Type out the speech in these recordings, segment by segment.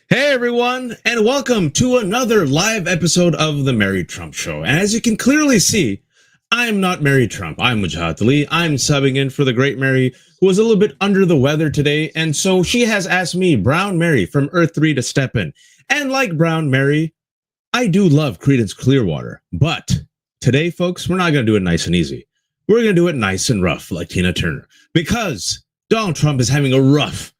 Hey everyone, and welcome to another live episode of the Mary Trump Show. And as you can clearly see, I'm not Mary Trump. I'm Wajahat Ali. I'm subbing in for the great Mary, who was a little bit under the weather today. And so she has asked me, Brown Mary from Earth 3, to step in. And like Brown Mary, I do love Creedence Clearwater. But today, folks, we're not going to do it nice and easy. We're going to do it nice and rough, like Tina Turner. Because Donald Trump is having a rough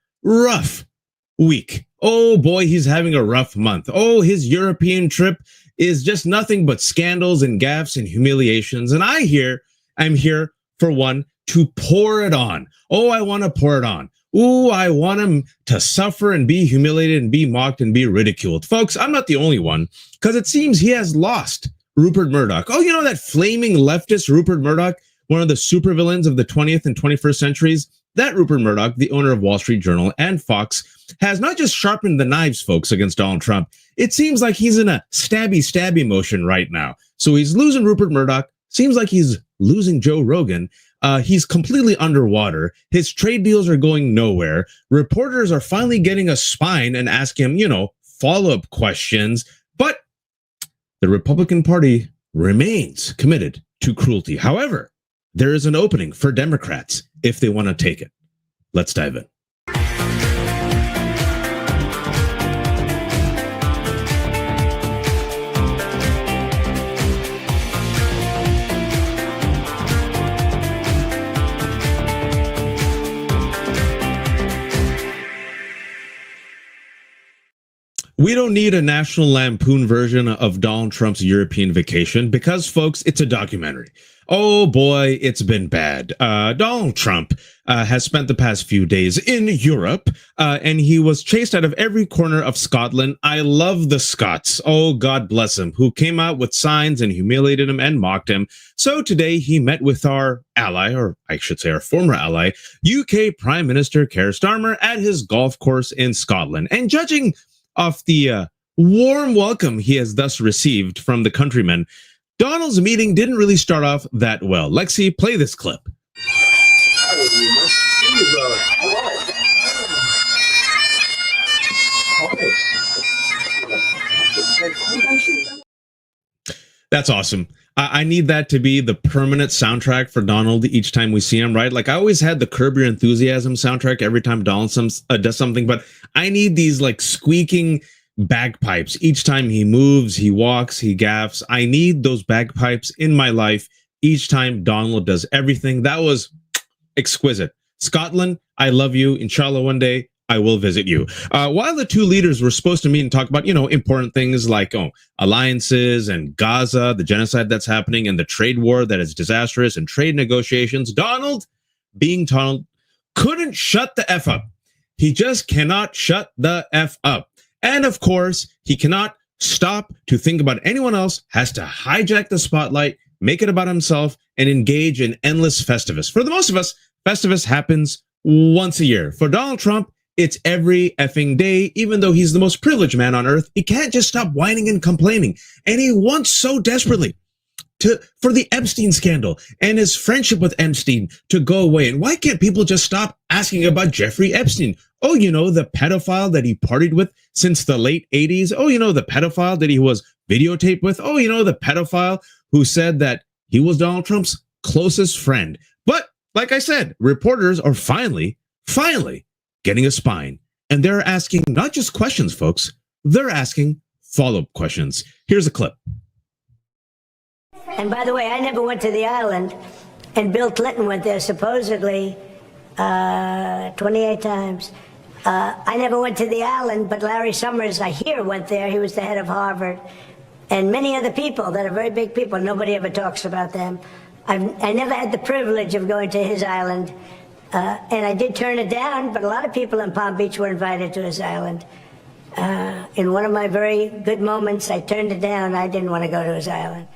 week. Oh boy, he's having a rough month. Oh, his European trip is just nothing but scandals and gaffes and humiliations. And I'm here for one to pour it on. Oh, I want to pour it on. Ooh, I want him to suffer and be humiliated and be mocked and be ridiculed. Folks, I'm not the only one, because it seems he has lost Rupert Murdoch. Oh, you know that flaming leftist Rupert Murdoch, one of the supervillains of the 20th and 21st centuries? That Rupert Murdoch, the owner of Wall Street Journal and Fox, has not just sharpened the knives, folks, against Donald Trump. It seems like he's in a stabby motion right now. So he's losing Rupert Murdoch. Seems like he's losing Joe Rogan. He's completely underwater. His trade deals are going nowhere. Reporters are finally getting a spine and ask him, follow-up questions. But the Republican Party remains committed to cruelty. However, there is an opening for Democrats if they want to take it. Let's dive in. We don't need a National Lampoon version of Donald Trump's European vacation because, folks, it's a documentary. Oh boy, it's been bad. Donald Trump has spent the past few days in Europe, and he was chased out of every corner of Scotland. I love the Scots. Oh, God bless him, who came out with signs and humiliated him and mocked him. So today he met with our ally, or I should say our former ally, UK Prime Minister Keir Starmer, at his golf course in Scotland. And judging off the warm welcome he has thus received from the countrymen, Donald's meeting didn't really start off that well. Lexi, play this clip. That's awesome. I need that to be the permanent soundtrack for Donald each time we see him, right? Like, I always had the Curb Your Enthusiasm soundtrack every time Donald does something, but I need these like squeaking bagpipes each time he moves, he walks, he gaffes. I need those bagpipes in my life each time Donald does everything. That was exquisite. Scotland, I love you. Inshallah, one day I will visit you. While the two leaders were supposed to meet and talk about, important things like alliances and Gaza, the genocide that's happening, and the trade war that is disastrous, and trade negotiations, Donald, being Donald, couldn't shut the F up. He just cannot shut the F up. And of course, he cannot stop to think about anyone else, has to hijack the spotlight, make it about himself, and engage in endless Festivus. For the most of us, Festivus happens once a year. For Donald Trump, it's every effing day. Even though he's the most privileged man on earth, he can't just stop whining and complaining. And he wants so desperately for the Epstein scandal and his friendship with Epstein to go away. And why can't people just stop asking about Jeffrey Epstein? Oh, the pedophile that he partied with since the late 80s. Oh, the pedophile that he was videotaped with. Oh, the pedophile who said that he was Donald Trump's closest friend. But like I said, reporters are finally getting a spine. And they're asking not just questions, folks. They're asking follow-up questions. Here's a clip. And by the way, I never went to the island, and Bill Clinton went there supposedly 28 times. I never went to the island, but Larry Summers, I hear, went there. He was the head of Harvard. And many other people that are very big people, nobody ever talks about them. I never had the privilege of going to his island. And I did turn it down, but a lot of people in Palm Beach were invited to his island. In one of my very good moments, I turned it down. I didn't want to go to his island.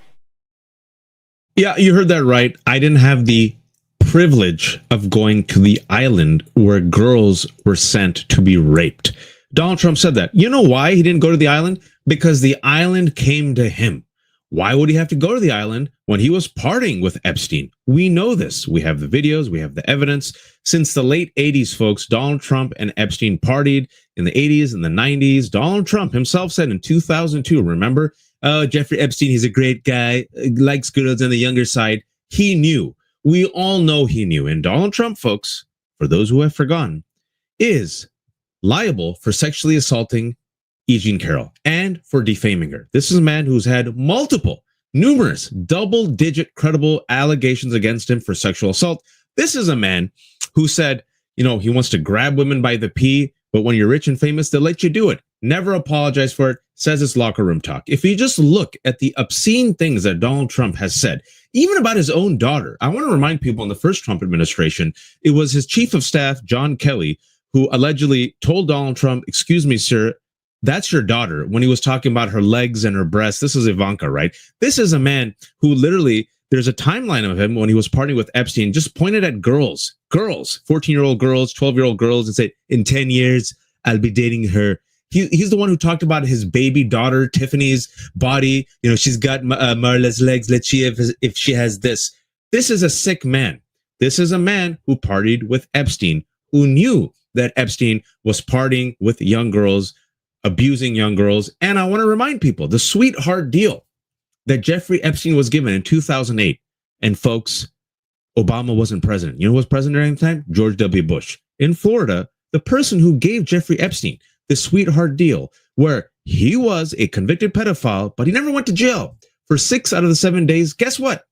Yeah, you heard that right. I didn't have the privilege of going to the island where girls were sent to be raped. Donald Trump said that. You know why he didn't go to the island? Because the island came to him. Why would he have to go to the island when he was partying with Epstein? We know this. We have the videos. We have the evidence. Since the late 80s, folks, Donald Trump and Epstein partied in the 80s and the 90s. Donald Trump himself said in 2002, remember, Jeffrey Epstein, he's a great guy, likes girls on the younger side. He knew. We all know he knew. And Donald Trump, folks, for those who have forgotten, is liable for sexually assaulting E. Jean Carroll and for defaming her. This is a man who's had numerous double-digit credible allegations against him for sexual assault. This is a man who said, he wants to grab women by the pee, but when you're rich and famous, they'll let you do it. Never apologize for it, says it's locker room talk. If you just look at the obscene things that Donald Trump has said, even about his own daughter, I want to remind people in the first Trump administration, it was his chief of staff, John Kelly, who allegedly told Donald Trump, excuse me, sir, that's your daughter, when he was talking about her legs and her breasts. This is Ivanka, right? This is a man who literally, there's a timeline of him when he was partying with Epstein, just pointed at girls, 14-year-old girls, 12-year-old girls, and said, in 10 years, I'll be dating her. He's the one who talked about his baby daughter, Tiffany's body. She's got Marla's legs. Let's see if she has this. This is a sick man. This is a man who partied with Epstein, who knew that Epstein was partying with young girls, abusing young girls. And I want to remind people, the sweetheart deal that Jeffrey Epstein was given in 2008. And folks, Obama wasn't president. You know who was president during the time? George W. Bush. In Florida, the person who gave Jeffrey Epstein the sweetheart deal, where he was a convicted pedophile, but he never went to jail for 6 out of the 7 days. Guess what?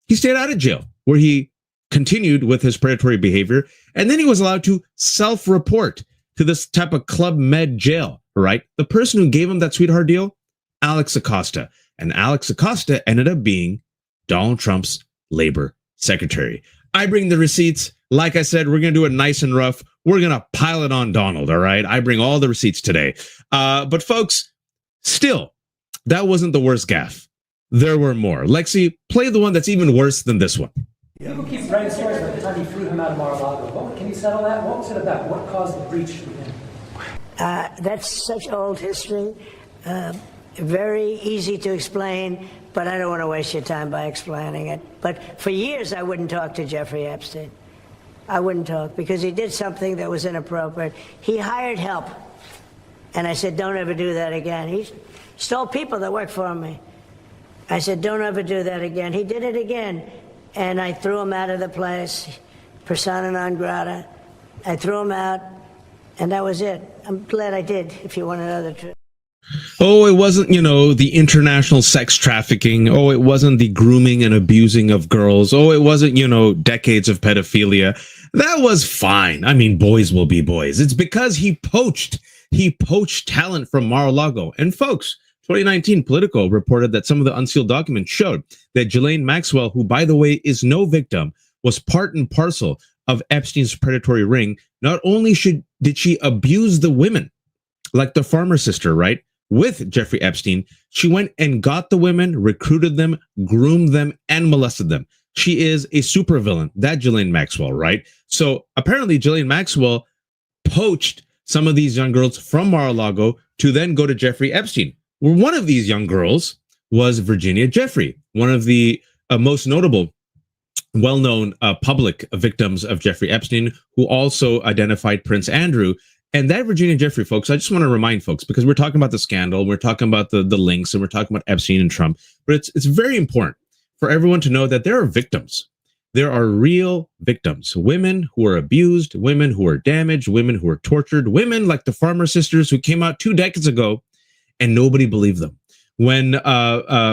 He stayed out of jail, where he continued with his predatory behavior. And then he was allowed to self-report to this type of Club Med jail, right? The person who gave him that sweetheart deal, Alex Acosta. And Alex Acosta ended up being Donald Trump's labor secretary. I bring the receipts. Like I said, we're going to do it nice and rough. We're going to pile it on Donald, all right? I bring all the receipts today. But folks, still, that wasn't the worst gaffe. There were more. Lexi, play the one that's even worse than this one. People keep writing stories about the time you flew him out of Mar-a-Lago. Can you settle that? What was it about? What caused the breach with him? That's such old history. Very easy to explain, but I don't want to waste your time by explaining it. But for years, I wouldn't talk to Jeffrey Epstein. I wouldn't talk because he did something that was inappropriate. He hired help. And I said, don't ever do that again. He stole people that worked for me. I said, don't ever do that again. He did it again. And I threw him out of the place, persona non grata. I threw him out, and that was it. I'm glad I did, if you want to know the truth. Oh, it wasn't, the international sex trafficking. Oh, it wasn't the grooming and abusing of girls. Oh, it wasn't, decades of pedophilia. That was fine. I mean, boys will be boys. It's because he poached talent from Mar-a-Lago. And folks, 2019 Politico reported that some of the unsealed documents showed that Ghislaine Maxwell, who, by the way, is no victim, was part and parcel of Epstein's predatory ring. Not only did she abuse the women, like the farmer sister, right, with Jeffrey Epstein, she went and got the women, recruited them, groomed them, and molested them. She is a supervillain, that Ghislaine Maxwell, right? So apparently Ghislaine Maxwell poached some of these young girls from Mar-a-Lago to then go to Jeffrey Epstein. Well, one of these young girls was Virginia Jeffrey, one of the most notable, well-known public victims of Jeffrey Epstein, who also identified Prince Andrew. And that Virginia Jeffrey, folks, I just want to remind folks, because we're talking about the scandal, we're talking about the links, and we're talking about Epstein and Trump, but it's very important for everyone to know that there are victims. There are real victims, women who are abused, women who are damaged, women who are tortured, women like the farmer sisters who came out 2 decades ago and nobody believed them. When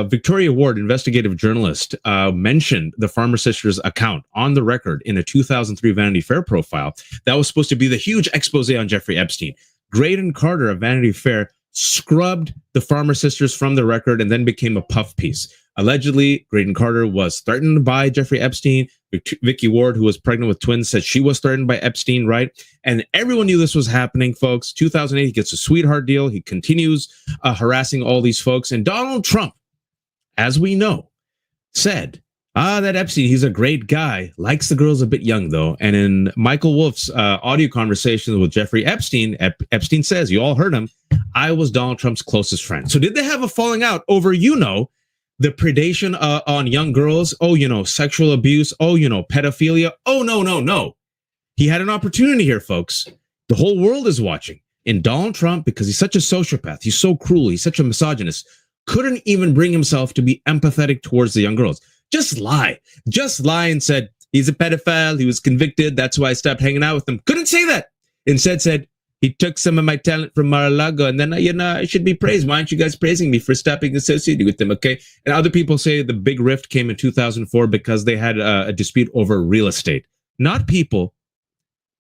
Victoria Ward, investigative journalist, mentioned the farmer sisters account on the record in a 2003 Vanity Fair profile, that was supposed to be the huge expose on Jeffrey Epstein. Graydon Carter of Vanity Fair scrubbed the farmer sisters from the record and then became a puff piece. Allegedly, Graydon Carter was threatened by Jeffrey Epstein. Vicky Ward, who was pregnant with twins, said she was threatened by Epstein, right? And everyone knew this was happening, folks. 2008, he gets a sweetheart deal. He continues harassing all these folks. And Donald Trump, as we know, said, that Epstein, he's a great guy, likes the girls a bit young, though. And in Michael Wolff's audio conversations with Jeffrey Epstein, Epstein says, you all heard him, I was Donald Trump's closest friend. So did they have a falling out over, the predation on young girls. Oh, sexual abuse. Oh, pedophilia. Oh, no. He had an opportunity here, folks. The whole world is watching. And Donald Trump, because he's such a sociopath, he's so cruel, he's such a misogynist, couldn't even bring himself to be empathetic towards the young girls. Just lie and said, he's a pedophile, he was convicted, that's why I stopped hanging out with him. Couldn't say that. Instead said, he took some of my talent from Mar-a-Lago, and then, I should be praised. Why aren't you guys praising me for stopping associating with them, okay? And other people say the big rift came in 2004 because they had a dispute over real estate. Not people,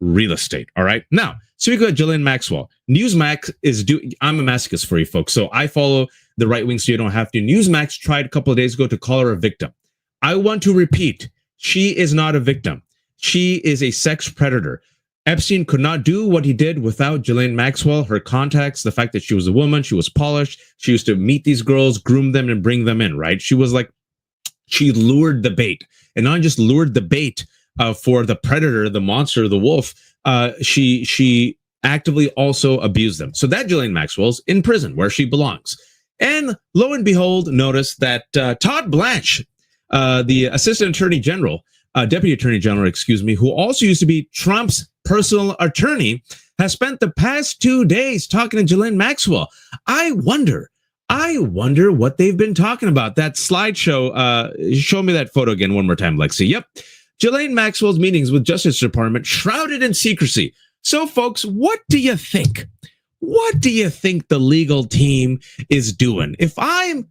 real estate, all right? Now, so we got Ghislaine Maxwell. Newsmax is I'm a masochist for you folks, so I follow the right wing so you don't have to. Newsmax tried a couple of days ago to call her a victim. I want to repeat, she is not a victim. She is a sex predator. Epstein could not do what he did without Ghislaine Maxwell, her contacts, the fact that she was a woman, she was polished, she used to meet these girls, groom them, and bring them in, right? She was like, she lured the bait. And not just lured the bait for the predator, the monster, the wolf, she actively also abused them. So that Ghislaine Maxwell's in prison where she belongs. And lo and behold, notice that Todd Blanche, the assistant attorney general, deputy attorney general, who also used to be Trump's personal attorney, has spent the past 2 days talking to Ghislaine Maxwell. I wonder what they've been talking about. That slideshow, show me that photo again one more time, Lexi. Yep. Ghislaine Maxwell's meetings with Justice Department shrouded in secrecy. So, folks, what do you think? What do you think the legal team is doing? If I'm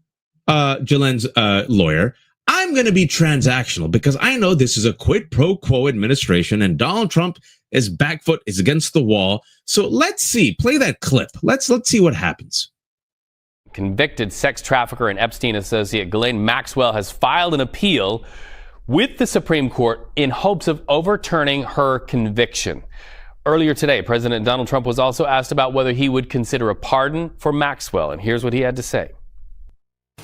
Ghislaine's lawyer, I'm going to be transactional because I know this is a quid pro quo administration and Donald Trump, his back foot is against the wall. So let's see. Play that clip. Let's see what happens. Convicted sex trafficker and Epstein associate Ghislaine Maxwell has filed an appeal with the Supreme Court in hopes of overturning her conviction. Earlier today, President Donald Trump was also asked about whether he would consider a pardon for Maxwell, and here's what he had to say.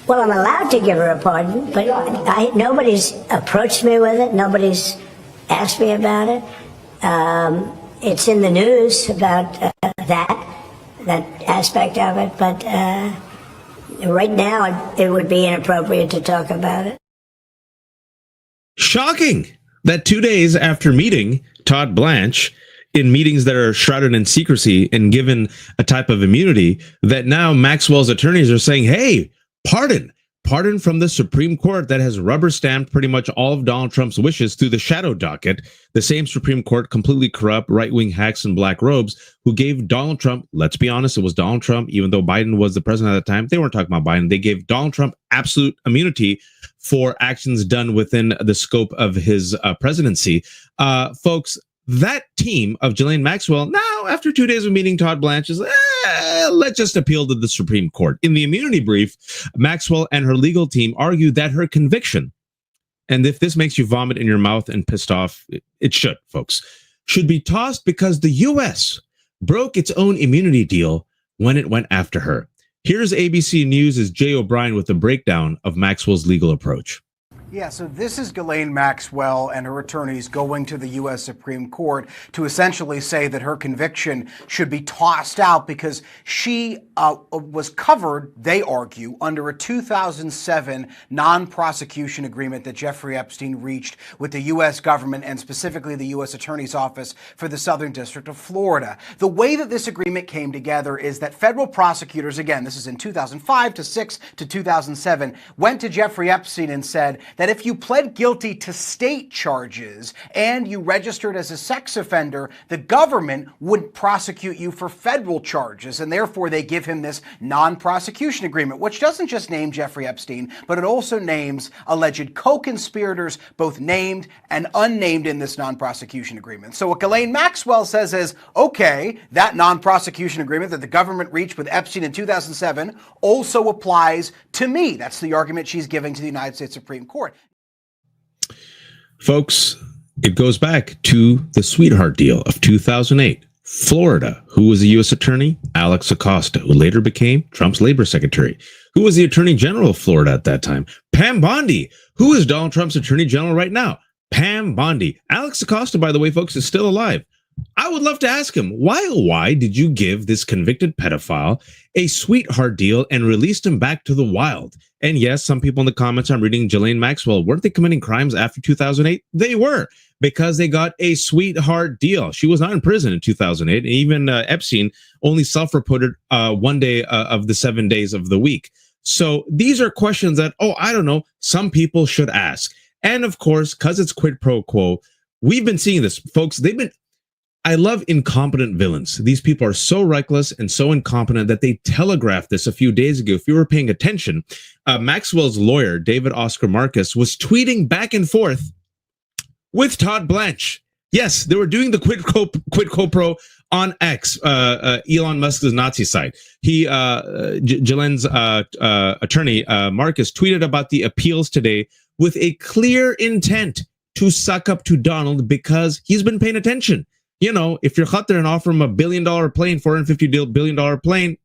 Well, I'm allowed to give her a pardon, but nobody's approached me with it. Nobody's asked me about it. It's in the news about that aspect of it, but right now it would be inappropriate to talk about it. Shocking that 2 days after meeting Todd Blanche in meetings that are shrouded in secrecy and given a type of immunity, that now Maxwell's attorneys are saying, hey, pardon from the Supreme Court that has rubber stamped pretty much all of Donald Trump's wishes through the shadow docket. The same Supreme Court, completely corrupt right-wing hacks in black robes, who gave Donald Trump, let's be honest, it was Donald Trump, even though Biden was the president at the time. They weren't talking about Biden. They gave Donald Trump absolute immunity for actions done within the scope of his presidency. Folks, that team of Ghislaine Maxwell, now after 2 days of meeting Todd Blanche, is let's just appeal to the Supreme Court. In the immunity brief, Maxwell and her legal team argued that her conviction, and if this makes you vomit in your mouth and pissed off, it should, folks, should be tossed because the U.S. broke its own immunity deal when it went after her. Here's ABC News' Jay O'Brien with a breakdown of Maxwell's legal approach. Yeah, so this is Ghislaine Maxwell and her attorneys going to the U.S. Supreme Court to essentially say that her conviction should be tossed out because she was covered, they argue, under a 2007 non-prosecution agreement that Jeffrey Epstein reached with the U.S. government and specifically the U.S. Attorney's Office for the Southern District of Florida. The way that this agreement came together is that federal prosecutors, again, this is in 2005 to 6 to 2007, went to Jeffrey Epstein and said that if you pled guilty to state charges and you registered as a sex offender, the government wouldn't prosecute you for federal charges, and therefore they give him this non-prosecution agreement, which doesn't just name Jeffrey Epstein, but it also names alleged co-conspirators, both named and unnamed in this non-prosecution agreement. So what Ghislaine Maxwell says is, okay, that non-prosecution agreement that the government reached with Epstein in 2007 also applies to me. That's the argument she's giving to the United States Supreme Court. Folks, it goes back to the sweetheart deal of 2008. Florida, who was the U.S. attorney? Alex Acosta, who later became Trump's labor secretary. Who was the attorney general of Florida at that time? Pam Bondi. Who is Donald Trump's attorney general right now? Pam Bondi. Alex Acosta, by the way, folks, is still alive. I would love to ask him, why did you give this convicted pedophile a sweetheart deal and released him back to the wild? And yes, some people in the comments, I'm reading Ghislaine Maxwell, weren't they committing crimes after 2008? They were, because they got a sweetheart deal. She was not in prison in 2008. And even Epstein only self-reported 1 day of the 7 days of the week. So these are questions that, I don't know, some people should ask. And of course, because it's quid pro quo, we've been seeing this, folks. I love incompetent villains. These people are so reckless and so incompetent that they telegraphed this a few days ago. If you were paying attention, Maxwell's lawyer, David Oscar Marcus, was tweeting back and forth with Todd Blanche. Yes, they were doing the quid quo pro on X, Elon Musk's Nazi site. Ghislaine's attorney, Marcus, tweeted about the appeals today with a clear intent to suck up to Donald because he's been paying attention. You know, if you're out there and offer him $1 billion plane, $450 billion plane,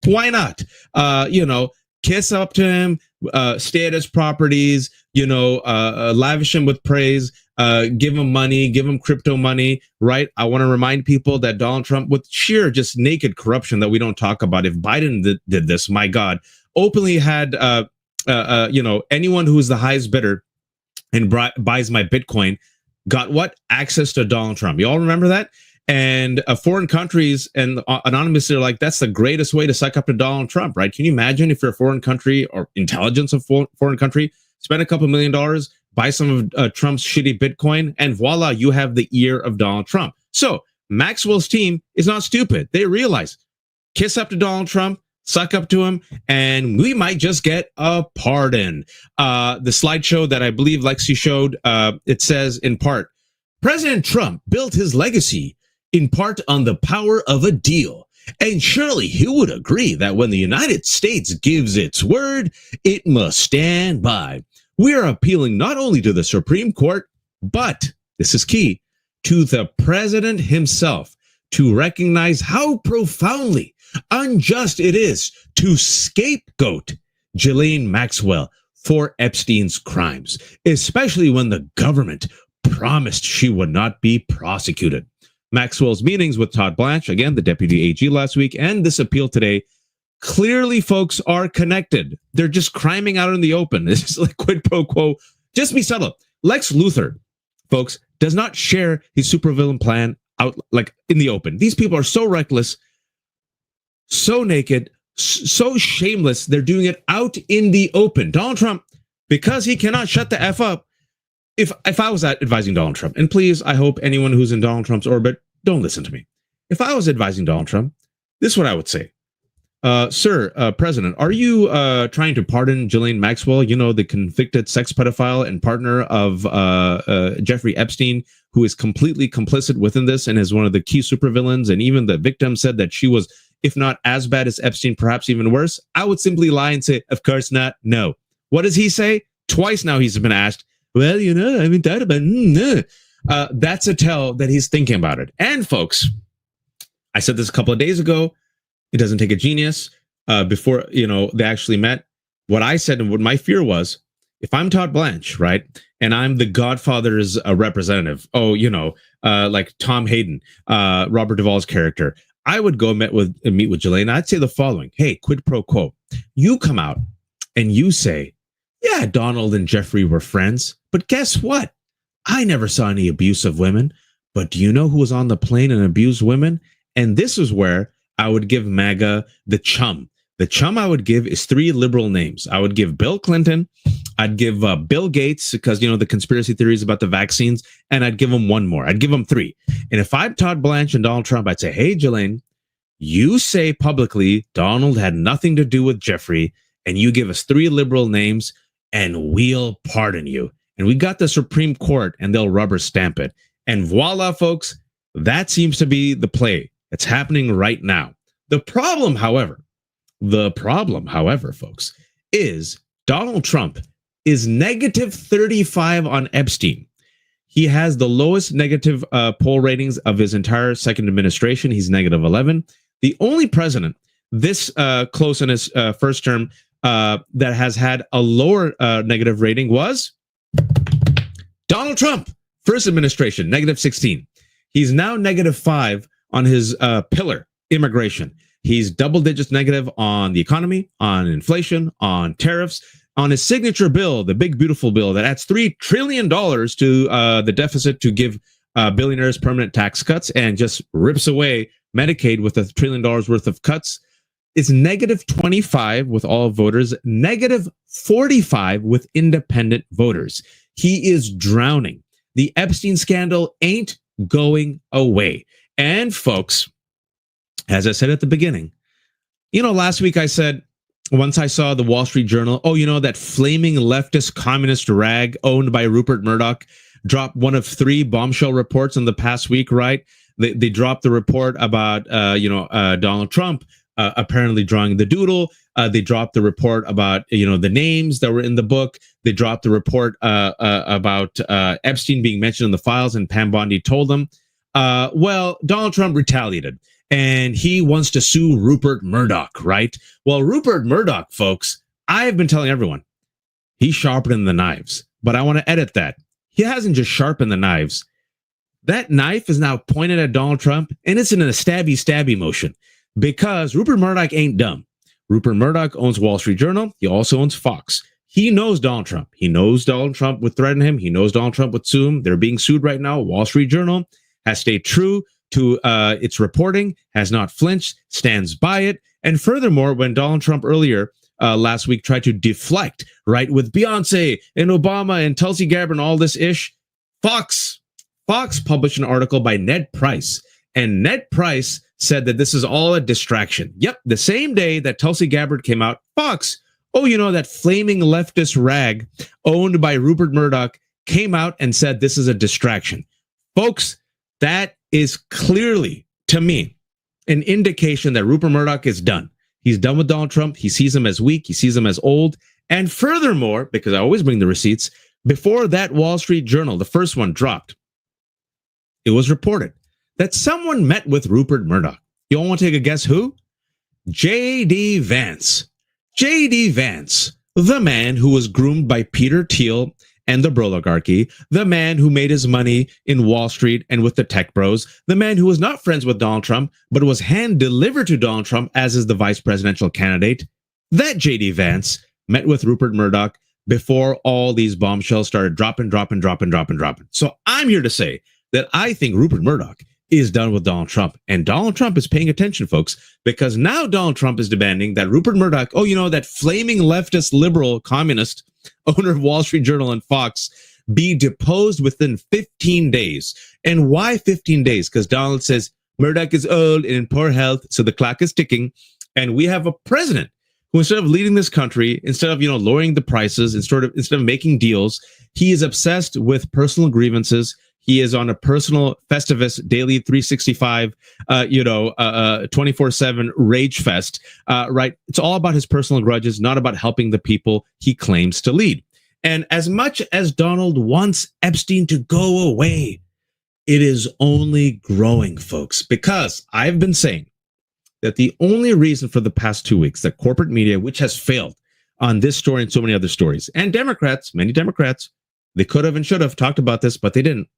why not? Kiss up to him, stay at his properties, lavish him with praise, give him money, give him crypto money, right? I want to remind people that Donald Trump, with sheer just naked corruption that we don't talk about, if Biden did this, my God, openly had, anyone who is the highest bidder and buys my Bitcoin got what? Access to Donald Trump. You all remember that? And foreign countries and anonymously are like, that's the greatest way to suck up to Donald Trump, right? Can you imagine if you're a foreign country or intelligence of foreign country, spend a couple $1 million, buy some of Trump's shitty Bitcoin, and voila, you have the ear of Donald Trump. So Maxwell's team is not stupid. They realize, kiss up to Donald Trump, suck up to him, and we might just get a pardon. The slideshow that I believe Lexi showed, it says in part, President Trump built his legacy in part on the power of a deal. And surely he would agree that when the United States gives its word, it must stand by. We are appealing not only to the Supreme Court, but, this is key, to the president himself to recognize how profoundly unjust it is to scapegoat Ghislaine Maxwell for Epstein's crimes, especially when the government promised she would not be prosecuted. Maxwell's meetings with Todd Blanche, again, the deputy AG last week, and this appeal today, clearly, folks, are connected. They're just criming out in the open. This is like quid pro quo. Just be subtle. Lex Luthor, folks, does not share his supervillain plan out like in the open. These people are so reckless, so naked, so shameless. They're doing it out in the open. Donald Trump, because he cannot shut the F up. If I was advising Donald Trump, and please, I hope anyone who's in Donald Trump's orbit, don't listen to me. If I was advising Donald Trump, this is what I would say. Sir, President, are you trying to pardon Ghislaine Maxwell, the convicted sex pedophile and partner of Jeffrey Epstein, who is completely complicit within this and is one of the key supervillains? And even the victim said that she was, if not as bad as Epstein, perhaps even worse. I would simply lie and say, of course not. No. What does he say? Twice now he's been asked, well, I haven't thought about it. That's a tell that he's thinking about it. And folks, I said this a couple of days ago. It doesn't take a genius. Before, they actually met. What I said and what my fear was, if I'm Todd Blanche, right, and I'm the Godfather's representative, like Tom Hayden, Robert Duvall's character, I would go meet with Ghislaine. I'd say the following: hey, quid pro quo. You come out and you say, yeah, Donald and Jeffrey were friends, but guess what? I never saw any abuse of women. But do you know who was on the plane and abused women? And this is where I would give MAGA the chum. The chum I would give is 3 liberal names. I would give Bill Clinton. I'd give Bill Gates, because, the conspiracy theories about the vaccines. And I'd give him one more. I'd give him 3. And if I'm Todd Blanche and Donald Trump, I'd say, hey, Ghislaine, you say publicly Donald had nothing to do with Jeffrey, and you give us 3 liberal names, and we'll pardon you. And we got the Supreme Court, and they'll rubber stamp it. And voila, folks, that seems to be the play. It's happening right now. The problem, however, folks, is Donald Trump is negative 35 on Epstein. He has the lowest negative poll ratings of his entire second administration. He's negative 11. The only president this close in his first term that has had a lower negative rating was Donald Trump, first administration, negative 16. He's now -5 on his pillar, immigration. He's double digits negative on the economy, on inflation, on tariffs, on his signature bill, the big, beautiful bill that adds $3 trillion to the deficit to give billionaires permanent tax cuts and just rips away Medicaid with $1 trillion worth of cuts. It's -25 with all voters, -45 with independent voters. He is drowning. The Epstein scandal ain't going away. And folks, as I said at the beginning, last week I said, once I saw the Wall Street Journal, that flaming leftist communist rag owned by Rupert Murdoch dropped one of 3 bombshell reports in the past week, right? They dropped the report about, Donald Trump apparently drawing the doodle. They dropped the report about, the names that were in the book. They dropped the report about Epstein being mentioned in the files, and Pam Bondi told them. Well, Donald Trump retaliated, and he wants to sue Rupert Murdoch, right? Well, Rupert Murdoch, folks, I have been telling everyone, he's sharpening the knives. But I want to edit that. He hasn't just sharpened the knives. That knife is now pointed at Donald Trump, and it's in a stabby motion, because Rupert Murdoch ain't dumb. Rupert Murdoch owns Wall Street Journal. He also owns Fox. He knows Donald Trump. He knows Donald Trump would threaten him. He knows Donald Trump would sue him. They're being sued right now. Wall Street Journal has stayed true to its reporting, has not flinched, stands by it. And furthermore, when Donald Trump earlier last week tried to deflect, right, with Beyonce and Obama and Tulsi Gabbard and all this ish, Fox published an article by Ned Price. And Ned Price said that this is all a distraction. Yep, the same day that Tulsi Gabbard came out, Fox, that flaming leftist rag owned by Rupert Murdoch, came out and said this is a distraction. Folks, that is clearly, to me, an indication that Rupert Murdoch is done. He's done with Donald Trump. He sees him as weak. He sees him as old. And furthermore, because I always bring the receipts, before that Wall Street Journal, the first one, dropped, it was reported that someone met with Rupert Murdoch. You all want to take a guess who? J.D. Vance. J.D. Vance, the man who was groomed by Peter Thiel and the Broligarchy, the man who made his money in Wall Street and with the tech bros, the man who was not friends with Donald Trump, but was hand-delivered to Donald Trump as is the vice presidential candidate. That J.D. Vance met with Rupert Murdoch before all these bombshells started dropping. So I'm here to say that I think Rupert Murdoch is done with Donald Trump. And Donald Trump is paying attention, folks, because now Donald Trump is demanding that Rupert Murdoch, that flaming leftist liberal communist owner of Wall Street Journal and Fox, be deposed within 15 days. And why 15 days? Because Donald says Murdoch is old and in poor health, so the clock is ticking. And we have a president who, instead of leading this country, instead of, lowering the prices, instead of making deals, he is obsessed with personal grievances. He is on a personal Festivus daily 365, 24/7 rage fest, right? It's all about his personal grudges, not about helping the people he claims to lead. And as much as Donald wants Epstein to go away, it is only growing, folks, because I've been saying that the only reason for the past 2 weeks that corporate media, which has failed on this story and so many other stories, and many Democrats, they could have and should have talked about this, but they didn't.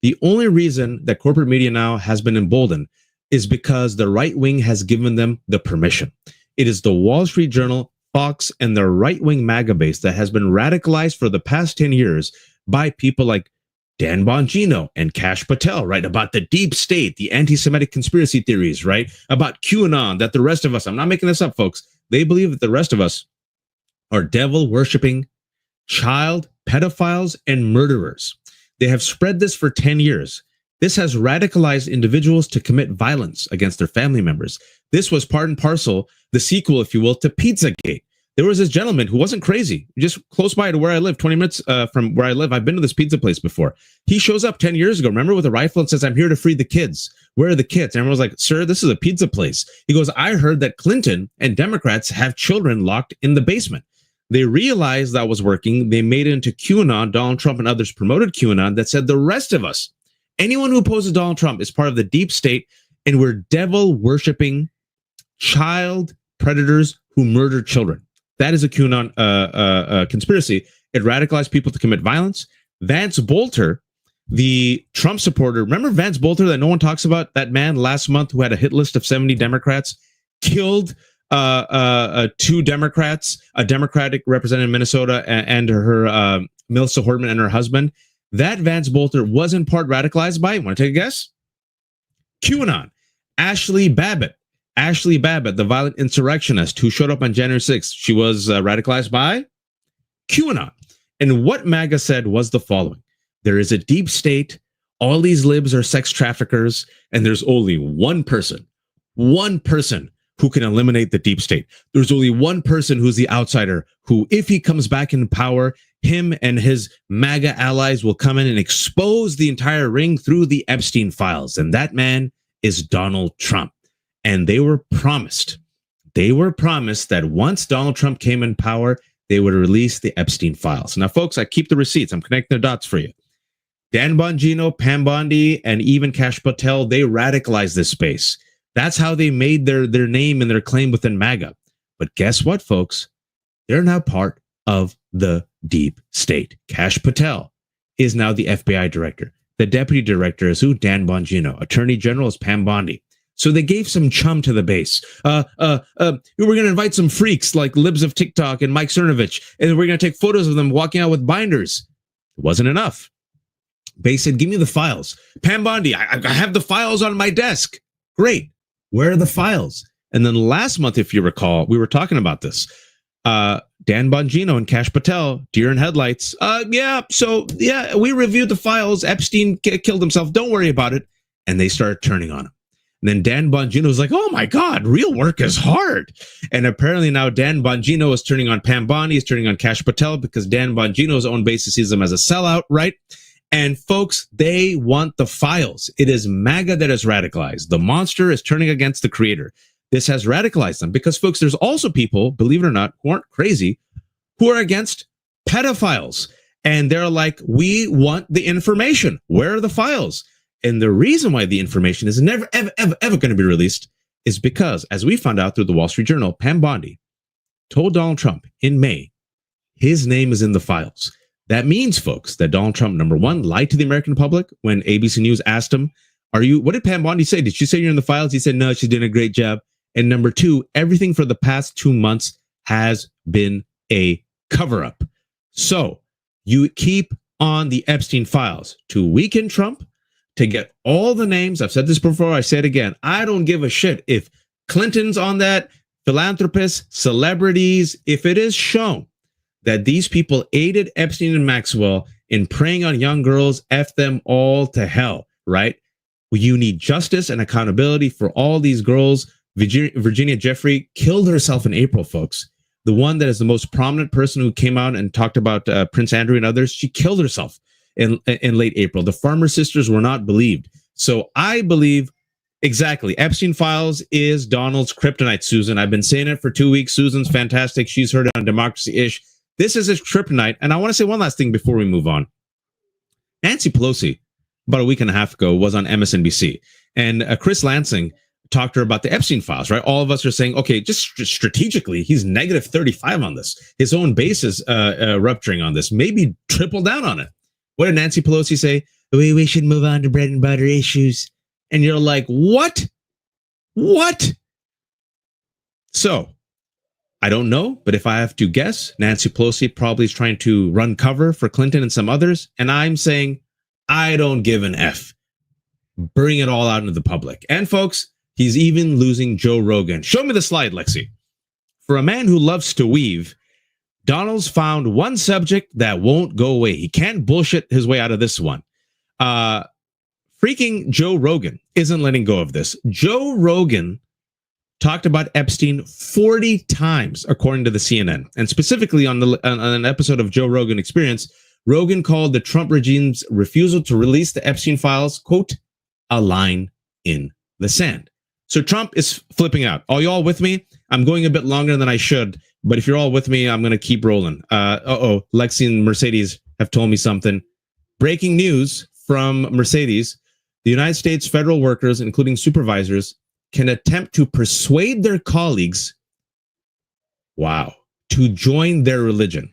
The only reason that corporate media now has been emboldened is because the right wing has given them the permission. It is the Wall Street Journal, Fox, and the right-wing MAGA base that has been radicalized for the past 10 years by people like Dan Bongino and Kash Patel, right? About the deep state, the anti-Semitic conspiracy theories, right? About QAnon, that the rest of us, I'm not making this up, folks, they believe that the rest of us are devil-worshipping child pedophiles and murderers. They have spread this for 10 years. This has radicalized individuals to commit violence against their family members. This was part and parcel, the sequel, if you will, to Pizzagate. There was this gentleman who wasn't crazy, just close by to where I live, 20 minutes from where I live. I've been to this pizza place before. He shows up 10 years ago, remember, with a rifle and says, "I'm here to free the kids. Where are the kids?" And everyone was like, "Sir, this is a pizza place." He goes, "I heard that Clinton and Democrats have children locked in the basement." They realized that was working. They made it into QAnon. Donald Trump and others promoted QAnon that said the rest of us, anyone who opposes Donald Trump, is part of the deep state, and we're devil-worshipping child predators who murder children. That is a QAnon conspiracy. It radicalized people to commit violence. Vance Bolter the Trump supporter, remember Vance Bolter that no one talks about? That man last month who had a hit list of 70 Democrats, killed 2 Democrats, a Democratic representative in Minnesota and her Melissa Hortman and her husband. That Vance Bolter was in part radicalized by, want to take a guess? QAnon. Ashley Babbitt, the violent insurrectionist who showed up on January 6th. She was radicalized by QAnon. And what MAGA said was the following. There is a deep state. All these libs are sex traffickers. And there's only one person who can eliminate the deep state. There's only one person who's the outsider who, if he comes back in power, him and his MAGA allies will come in and expose the entire ring through the Epstein files. And that man is Donald Trump. And they were promised that once Donald Trump came in power, they would release the Epstein files. Now, folks, I keep the receipts. I'm connecting the dots for you. Dan Bongino, Pam Bondi, and even Kash Patel, they radicalized this space. That's how they made their name and their claim within MAGA. But guess what, folks? They're now part of the deep state. Kash Patel is now the FBI director. The deputy director is who? Dan Bongino. Attorney General is Pam Bondi. So they gave some chum to the base. We're going to invite some freaks like Libs of TikTok and Mike Cernovich, and we're going to take photos of them walking out with binders. It wasn't enough. Base said, give me the files. Pam Bondi, I have the files on my desk. Great. Where are the files? And then last month, if you recall, we were talking about this. Dan Bongino and Kash Patel, deer in headlights. We reviewed the files. Epstein killed himself. Don't worry about it. And they started turning on him. And then Dan Bongino was like, oh my God, real work is hard. And apparently now Dan Bongino is turning on Pam Bondi, is turning on Kash Patel because Dan Bongino's own base sees them as a sellout, right? And folks, they want the files. It is MAGA that is radicalized. The monster is turning against the creator. This has radicalized them because, folks, there's also people, believe it or not, who aren't crazy, who are against pedophiles. And they're like, we want the information. Where are the files? And the reason why the information is never, ever, ever, ever going to be released is because, as we found out through the Wall Street Journal, Pam Bondi told Donald Trump in May, his name is in the files. That means, folks, that Donald Trump, number one, lied to the American public when ABC News asked him, what did Pam Bondi say? Did she say you're in the files? He said, no, she's doing a great job. And number two, everything for the past 2 months has been a cover-up. So you keep on the Epstein files to weaken Trump, to get all the names. I've said this before. I say it again. I don't give a shit if Clinton's on that, philanthropists, celebrities, if it is shown that these people aided Epstein and Maxwell in preying on young girls, F them all to hell, right? Well, you need justice and accountability for all these girls. Virginia Jeffrey killed herself in April, folks. The one that is the most prominent person who came out and talked about Prince Andrew and others, she killed herself in late April. The Farmer sisters were not believed. So I believe exactly Epstein files is Donald's kryptonite, Susan. I've been saying it for 2 weeks. Susan's fantastic. She's heard it on Democracy-ish. This is his kryptonite. And I want to say one last thing before we move on. Nancy Pelosi, about a week and a half ago, was on MSNBC. And Chris Lansing talked to her about the Epstein files, right? All of us are saying, okay, just strategically, he's negative 35 on this. His own base is rupturing on this. Maybe triple down on it. What did Nancy Pelosi say? We should move on to bread and butter issues. And you're like, what? What? So, I don't know, but if I have to guess, Nancy Pelosi probably is trying to run cover for Clinton and some others. And I'm saying, I don't give an F. Bring it all out into the public. And folks, he's even losing Joe Rogan. Show me the slide, Lexi. For a man who loves to weave, Donald's found one subject that won't go away. He can't bullshit his way out of this one. Freaking Joe Rogan isn't letting go of this. Joe Rogan talked about Epstein 40 times, according to the CNN. And specifically on an episode of Joe Rogan Experience, Rogan called the Trump regime's refusal to release the Epstein files, quote, a line in the sand. So Trump is flipping out. Are you all with me? I'm going a bit longer than I should, but if you're all with me, I'm going to keep rolling. Lexi and Mercedes have told me something. Breaking news from Mercedes. The United States federal workers, including supervisors, can attempt to persuade their colleagues, to join their religion.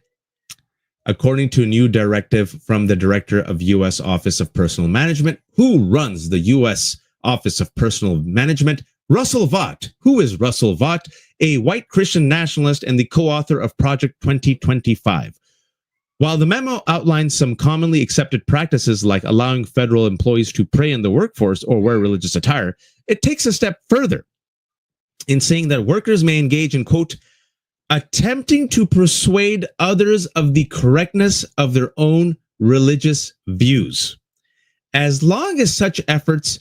according to a new directive from the director of U.S. Office of Personnel Management, who runs the U.S. Office of Personnel Management, Russell Vought. Who is Russell Vought? A white Christian nationalist and the co-author of Project 2025. While the memo outlines some commonly accepted practices like allowing federal employees to pray in the workforce or wear religious attire, it takes a step further in saying that workers may engage in, quote, attempting to persuade others of the correctness of their own religious views, as long as such efforts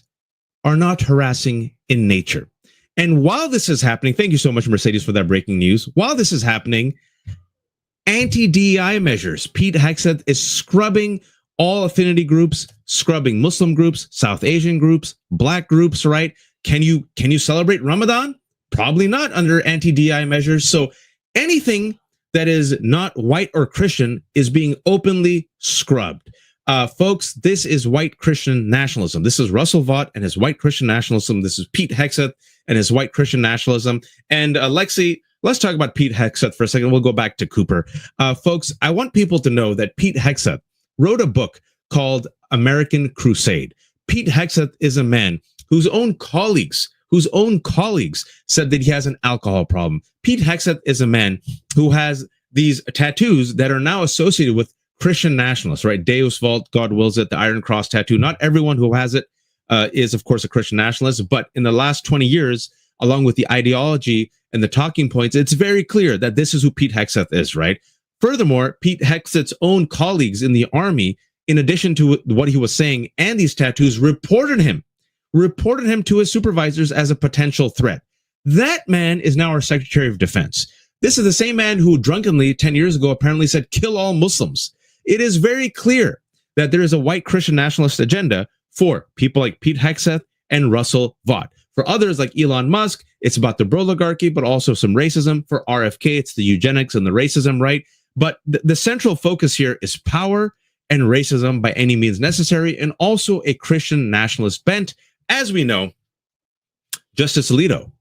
are not harassing in nature. And while this is happening, thank you so much, Mercedes, for that breaking news. While this is happening, anti-DEI measures. Pete Hegseth is scrubbing all affinity groups, scrubbing Muslim groups, South Asian groups, black groups, right? Can you celebrate Ramadan? Probably not under anti-DEI measures. So anything that is not white or Christian is being openly scrubbed. Folks, this is white Christian nationalism. This is Russell Vought and his white Christian nationalism. This is Pete Hegseth and his white Christian nationalism. And Lexi, let's talk about Pete Hegseth for a second. We'll go back to Cooper. Folks, I want people to know that Pete Hegseth wrote a book called American Crusade. Pete Hegseth is a man whose own colleagues said that he has an alcohol problem. Pete Hegseth is a man who has these tattoos that are now associated with Christian nationalists, right? Deus Vult, God wills it, the Iron Cross tattoo. Not everyone who has it is, of course, a Christian nationalist, but in the last 20 years, along with the ideology and the talking points, it's very clear that this is who Pete Hegseth is, right? Furthermore, Pete Hegseth's own colleagues in the army, in addition to what he was saying and these tattoos, reported him to his supervisors as a potential threat. That man is now our Secretary of Defense. This is the same man who drunkenly 10 years ago apparently said, kill all Muslims. It is very clear that there is a white Christian nationalist agenda for people like Pete Hegseth and Russell Vought. For others like Elon Musk, it's about the oligarchy, but also some racism. For RFK, it's the eugenics and the racism, right? But the central focus here is power and racism by any means necessary, and also a Christian nationalist bent. As we know, Justice Alito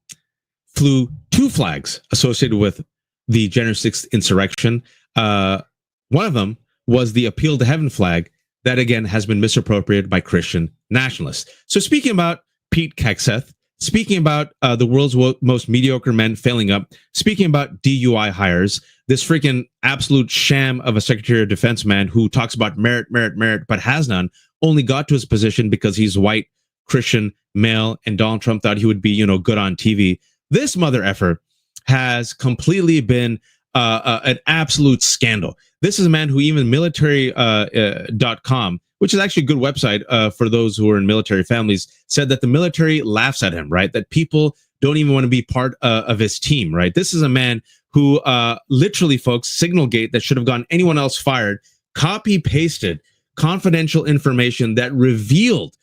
flew two flags associated with the January 6th insurrection. One of them was the Appeal to Heaven flag that, again, has been misappropriated by Christian nationalists. So speaking about Pete Hegseth, speaking about the world's most mediocre men failing up, speaking about DUI hires, this freaking absolute sham of a Secretary of Defense man who talks about merit, but has none, only got to his position because he's white, Christian, male, and Donald Trump thought he would be, good on TV. This mother effer has completely been an absolute scandal. This is a man who even military.com, which is actually a good website for those who are in military families, said that the military laughs at him, right? That people don't even want to be part of his team, right? This is a man who literally, folks, Signalgate that should have gotten anyone else fired, copy-pasted confidential information that revealed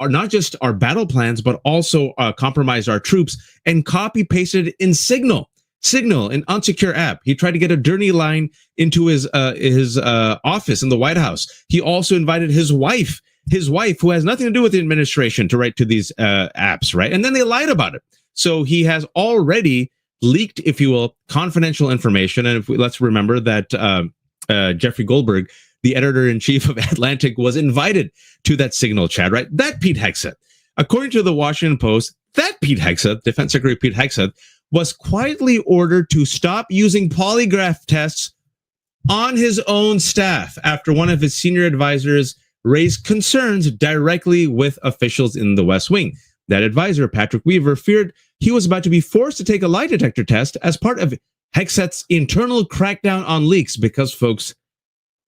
not just our battle plans, but also compromised our troops, and copy-pasted in Signal, an unsecure app. He tried to get a dirty line into his office in the White House. He also invited his wife, who has nothing to do with the administration, to write to these apps, right? And then they lied about it. So he has already leaked, if you will, confidential information. And let's remember that Jeffrey Goldberg, the editor-in-chief of Atlantic, was invited to that Signal chat, right? That Pete Hegseth, according to the Washington Post, that Pete Hegseth, Defense Secretary Pete Hegseth, was quietly ordered to stop using polygraph tests on his own staff after one of his senior advisors raised concerns directly with officials in the West Wing. That advisor, Patrick Weaver, feared he was about to be forced to take a lie detector test as part of Hegseth's internal crackdown on leaks, because, folks,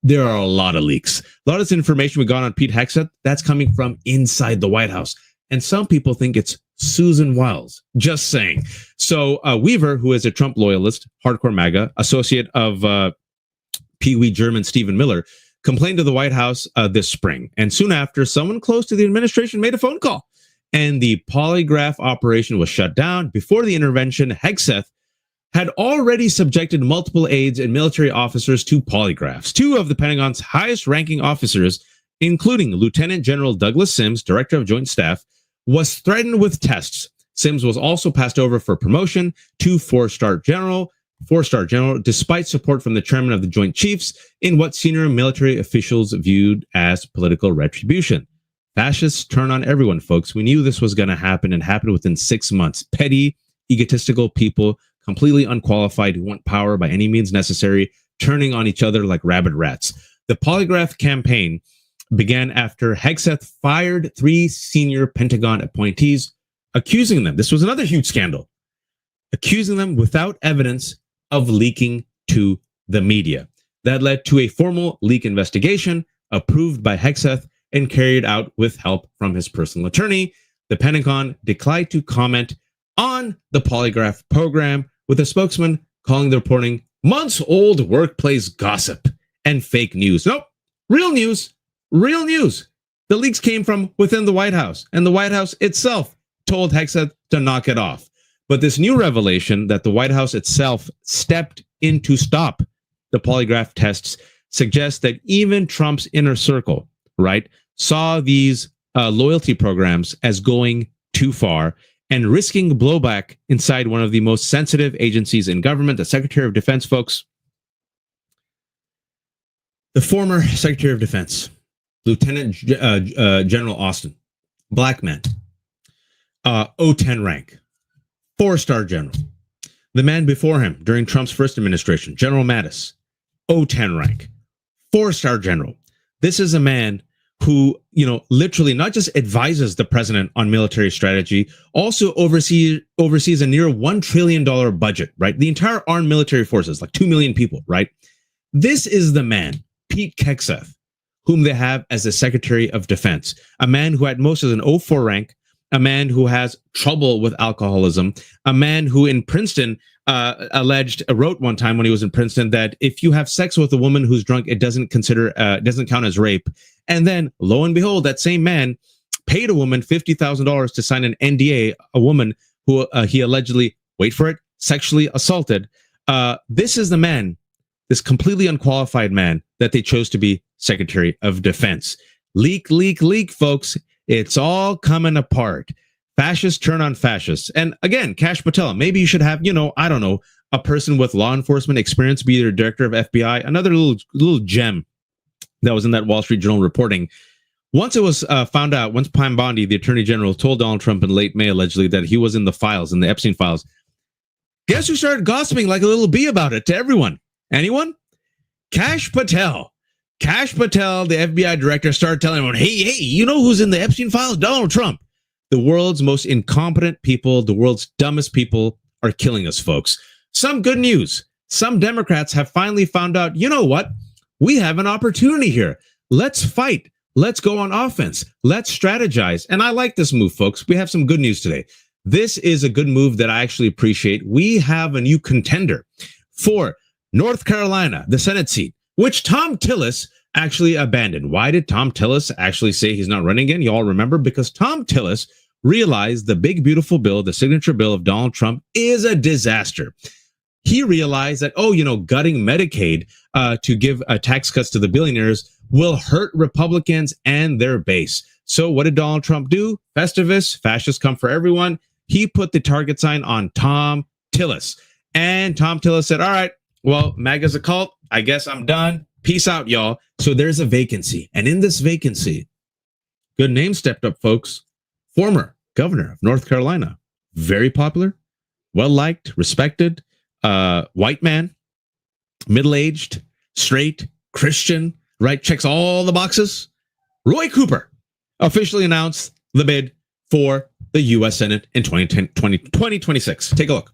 there are a lot of leaks. A lot of this information we got on Pete Hegseth, that's coming from inside the White House. And some people think it's Susan Wiles. Just saying. So Weaver, who is a Trump loyalist, hardcore MAGA, associate of Pee Wee German Stephen Miller, complained to the White House this spring. And soon after, someone close to the administration made a phone call. And the polygraph operation was shut down. Before the intervention, Hegseth had already subjected multiple aides and military officers to polygraphs. Two of the Pentagon's highest-ranking officers, including Lieutenant General Douglas Sims, Director of Joint Staff, was threatened with tests. Sims was also passed over for promotion to 4-star general. 4-star general, despite support from the chairman of the Joint Chiefs in what senior military officials viewed as political retribution. Fascists turn on everyone, folks. We knew this was going to happen and happened within 6 months. Petty, egotistical people, completely unqualified, who want power by any means necessary, turning on each other like rabid rats. The polygraph campaign began after Hegseth fired 3 senior Pentagon appointees, accusing them, this was another huge scandal, accusing them without evidence of leaking to the media. That led to a formal leak investigation approved by Hegseth and carried out with help from his personal attorney. The Pentagon declined to comment on the polygraph program, with a spokesman calling the reporting months-old workplace gossip and fake news. Nope, real news, real news. The leaks came from within the White House, and the White House itself told Hegseth to knock it off. But this new revelation that the White House itself stepped in to stop the polygraph tests suggests that even Trump's inner circle, right, saw these loyalty programs as going too far and risking blowback inside one of the most sensitive agencies in government, the Secretary of Defense, folks. The former Secretary of Defense, Lieutenant General Austin, black man, O10 rank, 4-star general. The man before him during Trump's first administration, General Mattis, O10 rank, 4-star general. This is a man who, literally not just advises the president on military strategy, also oversees a near $1 trillion budget, right? The entire armed military forces, like 2 million people, right? This is the man, Pete Hegseth, whom they have as the Secretary of Defense, a man who at most is an 04 rank, a man who has trouble with alcoholism, a man who in Princeton wrote one time when he was in Princeton that if you have sex with a woman who's drunk, it doesn't count as rape. And then, lo and behold, that same man paid a woman $50,000 to sign an NDA, a woman who he allegedly, wait for it, sexually assaulted. This is the man, this completely unqualified man that they chose to be Secretary of Defense. Leak, leak, leak, folks. It's all coming apart. Fascists turn on fascists. And again, Kash Patel, maybe you should have, I don't know, a person with law enforcement experience be their director of FBI. Another little gem that was in that Wall Street Journal reporting. Once it was found out, once Pam Bondi, the attorney general, told Donald Trump in late May, allegedly, that he was in the files, in the Epstein files, guess who started gossiping like a little bee about it to everyone? Anyone? Kash Patel. Kash Patel, the FBI director, started telling everyone, hey, you know who's in the Epstein files? Donald Trump. The world's most incompetent people, the world's dumbest people are killing us, folks. Some good news. Some Democrats have finally found out, you know what? We have an opportunity here. Let's fight. Let's go on offense. Let's strategize. And I like this move, folks. We have some good news today. This is a good move that I actually appreciate. We have a new contender for North Carolina, the Senate seat, which Tom Tillis actually abandoned. Why did Tom Tillis actually say he's not running again? You all remember? Because Tom Tillis realized the big, beautiful bill, the signature bill of Donald Trump, is a disaster. He realized that, gutting Medicaid to give tax cuts to the billionaires will hurt Republicans and their base. So what did Donald Trump do? Festivus, fascists come for everyone. He put the target sign on Tom Tillis. And Tom Tillis said, all right, well, MAGA's a cult. I guess I'm done. Peace out, y'all. So there's a vacancy. And in this vacancy, good name stepped up, folks. Former governor of North Carolina. Very popular, well-liked, respected, white man, middle-aged, straight, Christian, right? Checks all the boxes. Roy Cooper officially announced the bid for the U.S. Senate in 2026. Take a look.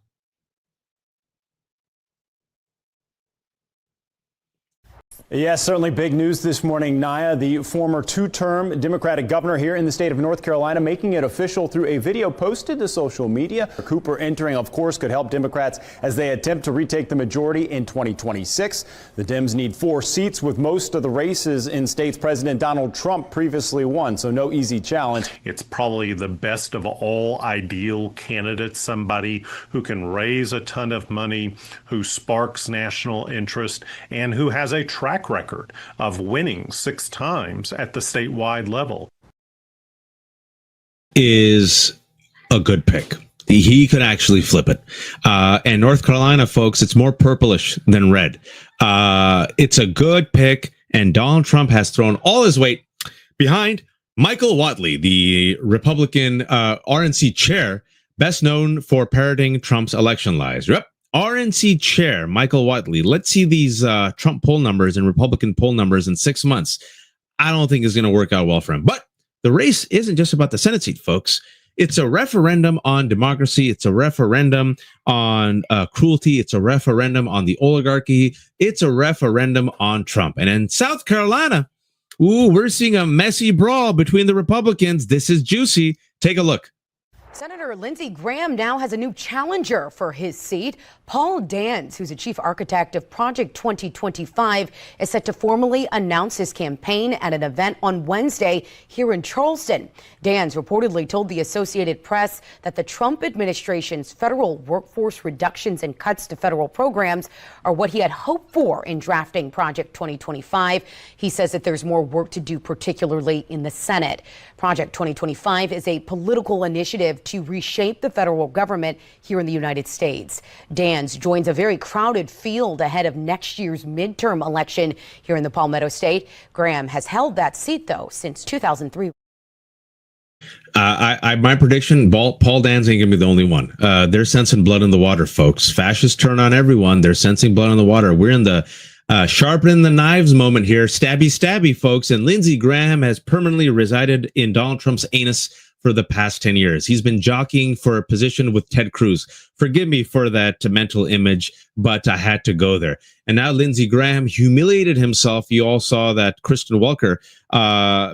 Yes, certainly big news this morning, Naya. The former two-term Democratic governor here in the state of North Carolina making it official through a video posted to social media. Cooper entering, of course, could help Democrats as they attempt to retake the majority in 2026. The Dems need 4 seats, with most of the races in states President Donald Trump previously won, so no easy challenge. It's probably the best of all ideal candidates, somebody who can raise a ton of money, who sparks national interest, and who has a track record of winning 6 times at the statewide level. Is a good pick. He could actually flip it. And North Carolina, folks, it's more purplish than red. It's a good pick, and Donald Trump has thrown all his weight behind Michael Whatley, the Republican RNC chair, best known for parroting Trump's election lies. Yep, RNC chair Michael Whatley. Let's see these Trump poll numbers and Republican poll numbers in 6 months. I don't think it's going to work out well for him. But the race isn't just about the Senate seat, folks. It's a referendum on democracy. It's a referendum on cruelty. It's a referendum on the oligarchy. It's a referendum on Trump. And in South Carolina, we're seeing a messy brawl between the Republicans. This is juicy. Take a look. Senator Lindsey Graham now has a new challenger for his seat. Paul Dans, who's a chief architect of Project 2025, is set to formally announce his campaign at an event on Wednesday here in Charleston. Dans reportedly told the Associated Press that the Trump administration's federal workforce reductions and cuts to federal programs are what he had hoped for in drafting Project 2025. He says that there's more work to do, particularly in the Senate. Project 2025 is a political initiative to reshape the federal government here in the United States. Dans joins a very crowded field ahead of next year's midterm election here in the Palmetto State. Graham has held that seat, though, since 2003. My prediction, Paul Dans ain't gonna be the only one. They're sensing blood in the water, folks. Fascists turn on everyone. They're sensing blood in the water. We're in the sharpening the knives moment here. Stabby, stabby, folks. And Lindsey Graham has permanently resided in Donald Trump's anus for the past 10 years. He's been jockeying for a position with Ted Cruz. Forgive me for that mental image, but I had to go there. And now Lindsey Graham humiliated himself. You all saw that Kristen Welker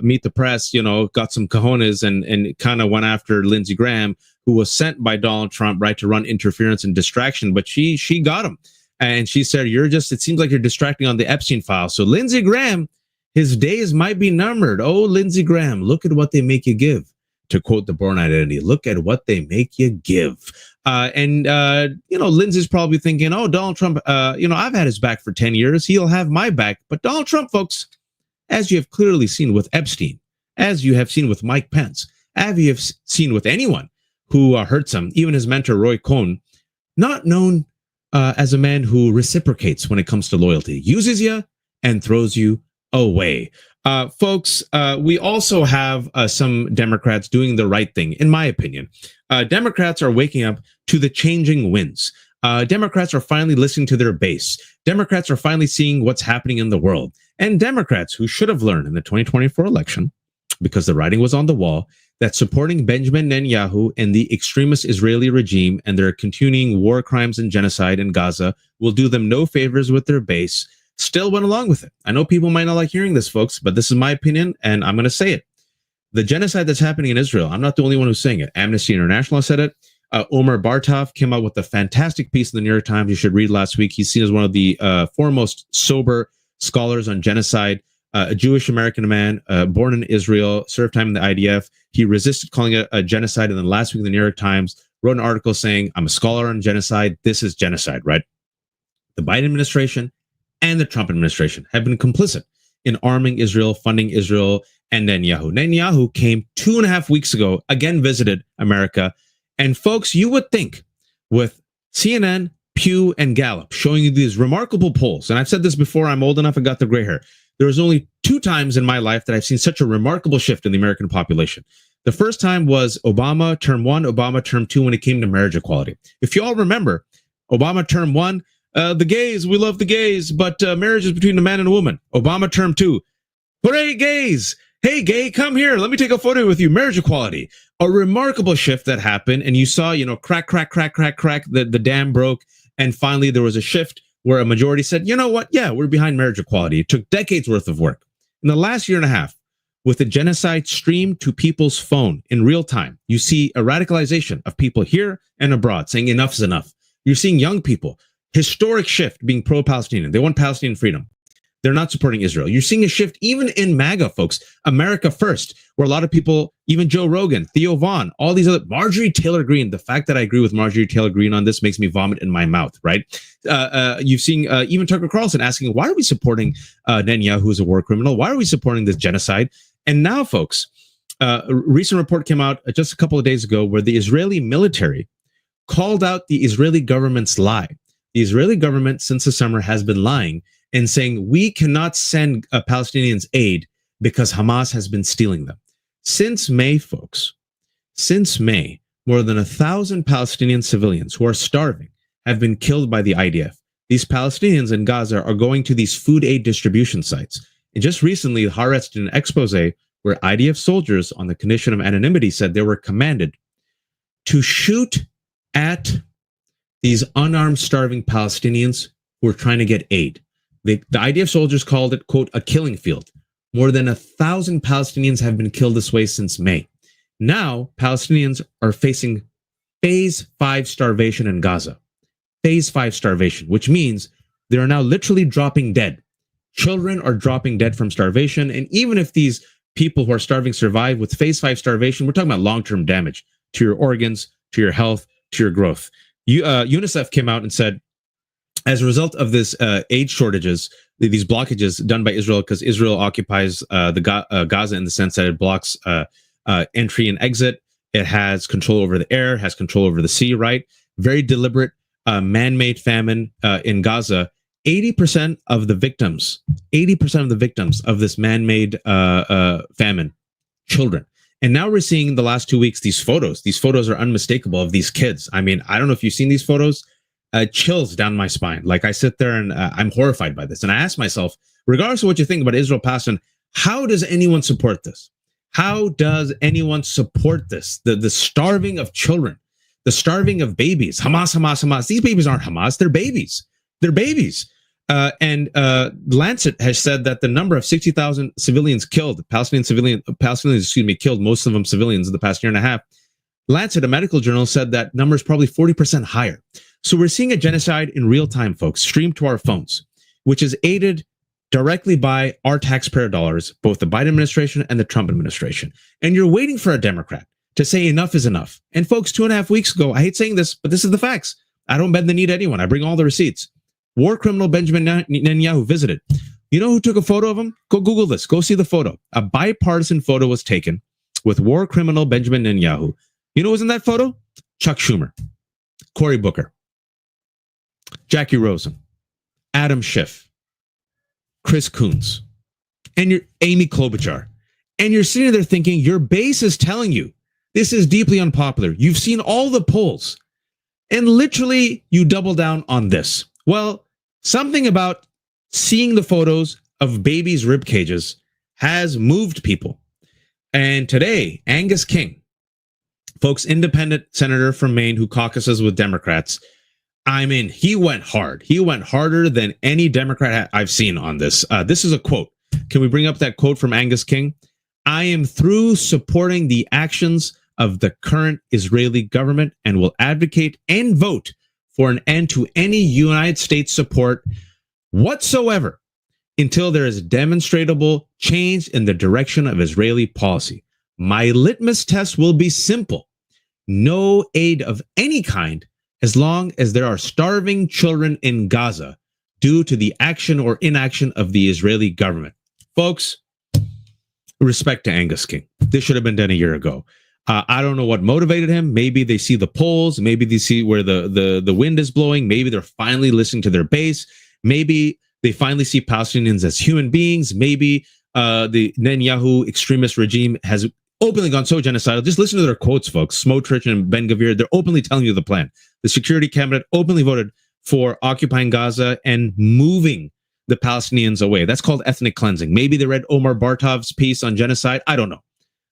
meet the press, got some cojones and kind of went after Lindsey Graham, who was sent by Donald Trump, right, to run interference and distraction. But she got him. And she said, it seems like you're distracting on the Epstein file. So Lindsey Graham, his days might be numbered. Oh, Lindsey Graham, look at what they make you give. To quote the Bourne Identity, look at what they make you give. Lindsey's probably thinking, oh, Donald Trump, I've had his back for 10 years. He'll have my back. But Donald Trump, folks, as you have clearly seen with Epstein, as you have seen with Mike Pence, as you have seen with anyone who hurts him, even his mentor, Roy Cohn, not known as a man who reciprocates when it comes to loyalty, uses you and throws you away. Folks, we also have some Democrats doing the right thing, in my opinion. Democrats are waking up to the changing winds. Democrats are finally listening to their base. Democrats are finally seeing what's happening in the world. And Democrats who should have learned in the 2024 election, because the writing was on the wall, that supporting Benjamin Netanyahu and the extremist Israeli regime and their continuing war crimes and genocide in Gaza will do them no favors with their base, still went along with it. I know people might not like hearing this, folks, but this is my opinion, and I'm going to say it. The genocide that's happening in Israel, I'm not the only one who's saying it. Amnesty International said it. Omar Bartov came out with a fantastic piece in the New York Times you should read last week. He's seen as one of the foremost sober scholars on genocide, a Jewish American man, born in Israel, served time in the IDF. He resisted calling it a genocide, and then last week in the New York Times wrote an article saying, I'm a scholar on genocide. This is genocide, right? The Biden administration and the Trump administration have been complicit in arming Israel, funding Israel, and Netanyahu. Netanyahu came 2.5 weeks ago, again visited America. And folks, you would think with CNN, Pew, and Gallup showing you these remarkable polls, and I've said this before, I'm old enough, I got the gray hair. There was only 2 times in my life that I've seen such a remarkable shift in the American population. The first time was Obama term 1, Obama term 2, when it came to marriage equality. If you all remember, Obama term 1, the gays, we love the gays, but marriage is between a man and a woman. Obama term 2, hooray gays. Hey gay, come here. Let me take a photo with you. Marriage equality. A remarkable shift that happened. And you saw, crack, the dam broke. And finally, there was a shift where a majority said, you know what? Yeah, we're behind marriage equality. It took decades worth of work. In the last year and a half, with the genocide streamed to people's phone in real time, you see a radicalization of people here and abroad saying enough is enough. You're seeing young people, historic shift, being pro-Palestinian. They want Palestinian freedom. They're not supporting Israel. You're seeing a shift even in MAGA, folks. America First, where a lot of people, even Joe Rogan, Theo Vaughn, all these other, Marjorie Taylor Greene. The fact that I agree with Marjorie Taylor Greene on this makes me vomit in my mouth, right? You've seen even Tucker Carlson asking, why are we supporting Netanyahu, who's a war criminal? Why are we supporting this genocide? And now, folks, a recent report came out just a couple of days ago where the Israeli military called out the Israeli government's lie. The Israeli government, since the summer, has been lying and saying we cannot send Palestinians aid because Hamas has been stealing them. Since May, folks, since May, more than 1,000 Palestinian civilians who are starving have been killed by the IDF. These Palestinians in Gaza are going to these food aid distribution sites. And just recently, Haaretz did an expose where IDF soldiers, on the condition of anonymity, said they were commanded to shoot at these unarmed, starving Palestinians who were trying to get aid. The IDF soldiers called it, quote, a killing field. More than 1,000 Palestinians have been killed this way since May. Now, Palestinians are facing phase 5 starvation in Gaza. Phase 5 starvation, which means they are now literally dropping dead. Children are dropping dead from starvation. And even if these people who are starving survive with phase 5 starvation, we're talking about long-term damage to your organs, to your health, to your growth. UNICEF came out and said, as a result of this aid shortages, these blockages done by Israel, because Israel occupies Gaza in the sense that it blocks entry and exit. It has control over the air, has control over the sea, right? Very deliberate man-made famine in Gaza. 80% of the victims of this man-made famine, children. And now we're seeing the last 2 weeks, these photos. These photos are unmistakable of these kids. I mean, I don't know if you've seen these photos. Chills down my spine. Like, I sit there and I'm horrified by this. And I ask myself, regardless of what you think about Israel-Palestine, how does anyone support this? How does anyone support this? The starving of children, the starving of babies. Hamas. These babies aren't Hamas. They're babies. They're babies. And Lancet has said that the number of 60,000 civilians killed, Palestinians, killed, most of them civilians in the past year and a half. Lancet, a medical journal, said that number is probably 40% higher. So we're seeing a genocide in real time, folks, streamed to our phones, which is aided directly by our taxpayer dollars, both the Biden administration and the Trump administration. And you're waiting for a Democrat to say enough is enough. And folks, 2.5 weeks ago, I hate saying this, but this is the facts. I don't bend the knee to anyone. I bring all the receipts. War criminal Benjamin Netanyahu visited. You know who took a photo of him? Go Google this. Go see the photo. A bipartisan photo was taken with war criminal Benjamin Netanyahu. You know who was in that photo? Chuck Schumer, Cory Booker, Jackie Rosen, Adam Schiff, Chris Coons, and Amy Klobuchar. And you're sitting there thinking, your base is telling you this is deeply unpopular. You've seen all the polls. And literally, you double down on this. Well, something about seeing the photos of babies' rib cages has moved people. And today, Angus King, folks, independent senator from Maine who caucuses with Democrats, I mean, he went hard. He went harder than any Democrat I've seen on this. This is a quote. Can we bring up that quote from Angus King? I am through supporting the actions of the current Israeli government and will advocate and vote for an end to any United States support whatsoever until there is demonstrable change in the direction of Israeli policy. My litmus test will be simple. No aid of any kind as long as there are starving children in Gaza due to the action or inaction of the Israeli government. Folks, respect to Angus King. This should have been done a year ago. I don't know what motivated him. Maybe they see the polls. Maybe they see where the wind is blowing. Maybe they're finally listening to their base. Maybe they finally see Palestinians as human beings. Maybe the Netanyahu extremist regime has openly gone so genocidal. Just listen to their quotes, folks. Smotrich and Ben-Gvir, they're openly telling you the plan. The Security Cabinet openly voted for occupying Gaza and moving the Palestinians away. That's called ethnic cleansing. Maybe they read Omar Bartov's piece on genocide. I don't know.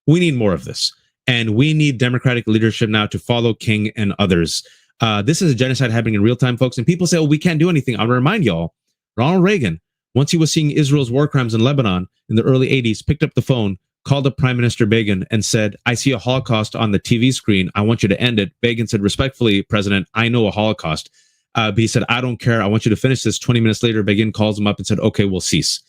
We need more of this. And we need democratic leadership now to follow King and others. This is a genocide happening in real time, folks. And people say, oh, we can't do anything. I'll remind y'all, Ronald Reagan, once he was seeing Israel's war crimes in Lebanon in the early 80s, picked up the phone, called up Prime Minister Begin and said, I see a Holocaust on the TV screen. I want you to end it. Begin said, respectfully, President, I know a Holocaust. But he said, I don't care. I want you to finish this. 20 minutes later, Begin calls him up and said, okay, we'll cease.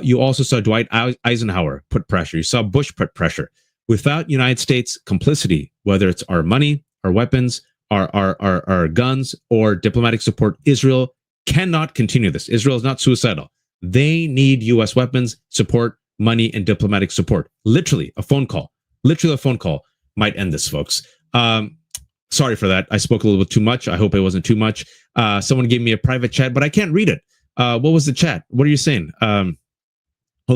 You also saw Dwight Eisenhower put pressure. You saw Bush put pressure. Without United States complicity, whether it's our money, our weapons, our guns, or diplomatic support, Israel cannot continue this. Israel is not suicidal. They need U.S. weapons, support, money, and diplomatic support. Literally a phone call might end this, folks. Sorry for that. I spoke a little bit too much. I hope it wasn't too much. Someone gave me a private chat, but I can't read it. What was the chat? What are you saying? Hold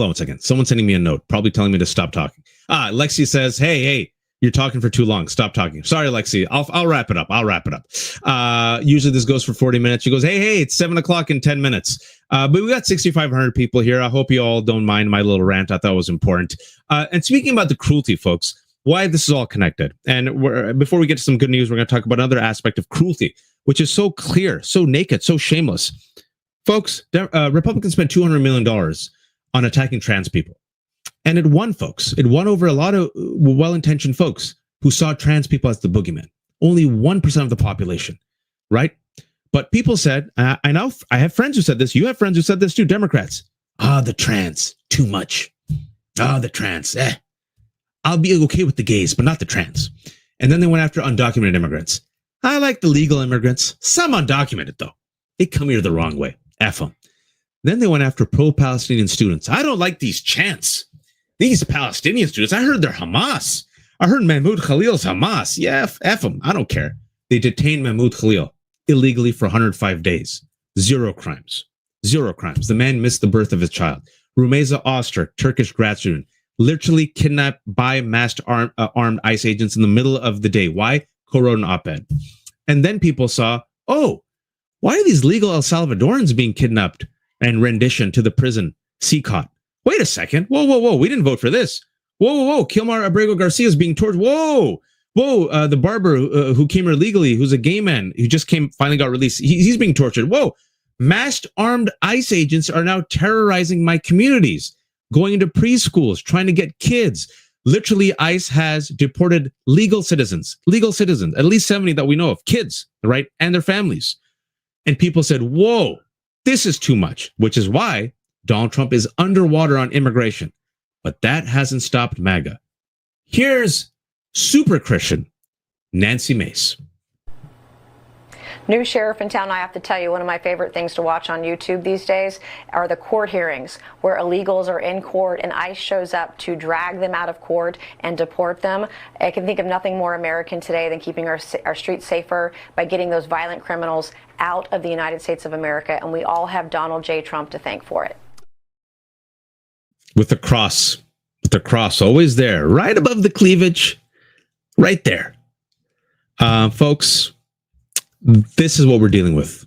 on one second. Someone's sending me a note, probably telling me to stop talking. Lexi says, hey, you're talking for too long. Stop talking. Sorry, Lexi. I'll wrap it up. Usually this goes for 40 minutes. She goes, hey, it's 7 o'clock in 10 minutes. But we got 6,500 people here. I hope you all don't mind my little rant. I thought it was important. And speaking about the cruelty, folks, why this is all connected. And before we get to some good news, we're going to talk about another aspect of cruelty, which is so clear, so naked, so shameless. Folks, Republicans spent $200 million on attacking trans people. And it won, folks. It won over a lot of well-intentioned folks who saw trans people as the boogeyman. Only 1% of the population, right? But people said, I know, I have friends who said this. You have friends who said this too, Democrats. The trans, too much. The trans, I'll be okay with the gays, but not the trans. And then they went after undocumented immigrants. I like the legal immigrants. Some undocumented, though. They come here the wrong way. F them. Then they went after pro-Palestinian students. I don't like these chants. These Palestinian students, I heard they're Hamas. I heard Mahmoud Khalil's Hamas. Yeah, F them. I don't care. They detained Mahmoud Khalil illegally for 105 days. Zero crimes. The man missed the birth of his child. Rumeysa Oster, Turkish grad student, literally kidnapped by masked armed ICE agents in the middle of the day. Why? Co-wrote an op-ed. And then people saw, why are these legal El Salvadorans being kidnapped and renditioned to the prison, CCOT? Wait a second. Whoa. We didn't vote for this. Whoa. Kilmar Abrego Garcia is being tortured. Whoa. The barber who came here legally, who's a gay man, who just finally got released. He's being tortured. Whoa. Masked armed ICE agents are now terrorizing my communities, going into preschools, trying to get kids. Literally, ICE has deported legal citizens, at least 70 that we know of, kids, right? And their families. And people said, whoa, this is too much, which is why Donald Trump is underwater on immigration. But that hasn't stopped MAGA. Here's super Christian Nancy Mace. New sheriff in town, I have to tell you, one of my favorite things to watch on YouTube these days are the court hearings where illegals are in court and ICE shows up to drag them out of court and deport them. I can think of nothing more American today than keeping our streets safer by getting those violent criminals out of the United States of America, and we all have Donald J. Trump to thank for it. With the cross always there, right above the cleavage, right there. Folks, this is what we're dealing with.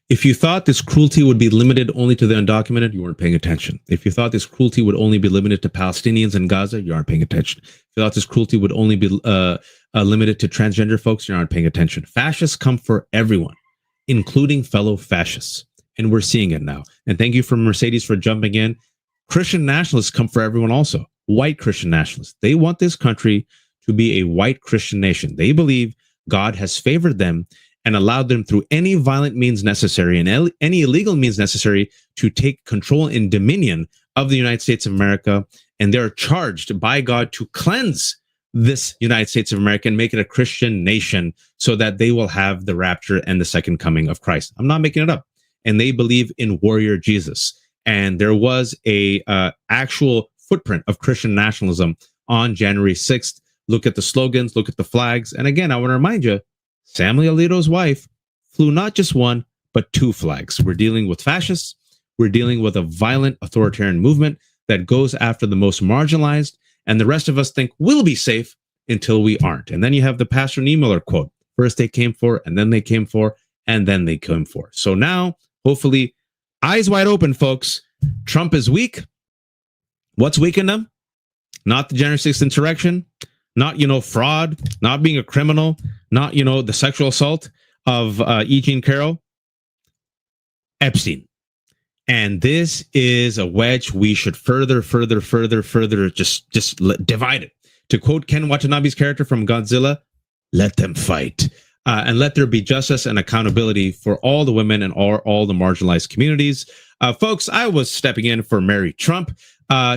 If you thought this cruelty would be limited only to the undocumented, you weren't paying attention. If you thought this cruelty would only be limited to Palestinians in Gaza, you aren't paying attention. If you thought this cruelty would only be limited to transgender folks, you aren't paying attention. Fascists come for everyone, including fellow fascists. And we're seeing it now. And thank you for Mercedes for jumping in. Christian nationalists come for everyone also. White Christian nationalists. They want this country to be a white Christian nation. They believe God has favored them and allowed them through any violent means necessary and any illegal means necessary to take control and dominion of the United States of America. And they're charged by God to cleanse this United States of America and make it a Christian nation so that they will have the rapture and the second coming of Christ. I'm not making it up. And they believe in warrior Jesus. And there was a actual footprint of Christian nationalism on January 6th. Look at the slogans, look at the flags. And again, I want to remind you, Samuel Alito's wife flew not just one, but two flags. We're dealing with fascists. We're dealing with a violent authoritarian movement that goes after the most marginalized. And the rest of us think we'll be safe until we aren't. And then you have the Pastor Niemöller quote. First they came for, and then they came for, and then they came for. So now, hopefully, eyes wide open, folks. Trump is weak. What's weakened him? Not the January 6th insurrection. Not, fraud. Not being a criminal. Not, the sexual assault of E. Jean Carroll. Epstein. And this is a wedge we should further just divide it. To quote Ken Watanabe's character from Godzilla, let them fight. And let there be justice and accountability for all the women and all the marginalized communities. Folks, I was stepping in for Mary Trump.